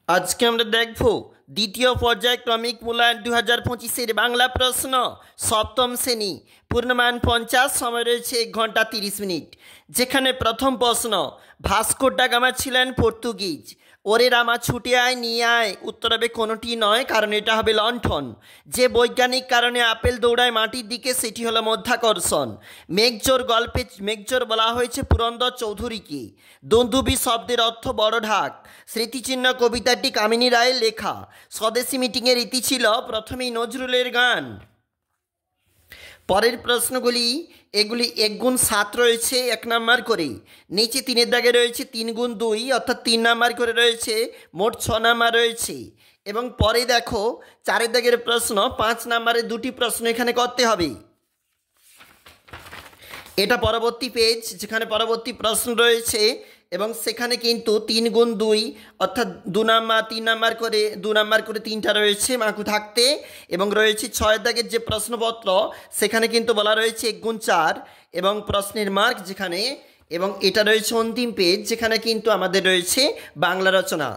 আজকে আমরা দেখব দ্বিতীয় পর্যায়ক্রমিক মূল্যায়ন 2025-এর বাংলা প্রশ্ন সপ্তম শ্রেণী পূর্ণমান 50 সময় রয়েছে 1 ঘন্টা 30 মিনিট। যেখানে প্রথম প্রশ্ন ভাস্কো ডা গামা ছিলেন পর্তুগিজ। ওরে রামা ছুটে আয় নিয়ে আয় উত্তর হবে কোনোটি নয়, কারণ এটা হবে লণ্ঠন। যে বৈজ্ঞানিক কারণে আপেল দৌড়ায় মাটির দিকে সেটি হলো মধ্যাকর্ষণ। মেঘজোর গল্পে মেঘজোর বলা হয়েছে পুরন্দর চৌধুরীকে। দুন্দুবি শব্দের অর্থ বড় ঢাক। স্মৃতিচিহ্ন কবিতাটি কামিনী রায়ের লেখা। স্বদেশী মিটিংয়ের রীতি ছিল প্রথমেই নজরুলের গান। পরের প্রশ্নগুলি এগুলি 1 গুণ 7 রয়েছে 1 নাম্বার করে। নিচে 3-এর দাগে রয়েছে 3 গুণ 2 অর্থাৎ 3 নাম্বার করে রয়েছে, মোট 6 নাম্বার রয়েছে। এবং পরে দেখো 4-এর দাগের প্রশ্ন 5 নাম্বারের 2টি প্রশ্ন এখানে করতে হবে। এটা পরবর্তী পেজ, যেখানে পরবর্তী প্রশ্ন রয়েছে এবং সেখানে কিন্তু 3 গুণ 2 অর্থাৎ 2 নাম্বার 3 নাম্বার করে 2 নাম্বার করে 3টা রয়েছে মাকু থাকতে, এবং রয়েছে 6-এর দাগের যে প্রশ্নপত্র সেখানে কিন্তু বলা রয়েছে 1 গুণ 4 এবং প্রশ্নের মার্ক যেখানে, এবং এটা রয়েছে অন্তিম পেজ যেখানে কিন্তু আমাদের রয়েছে বাংলা রচনা।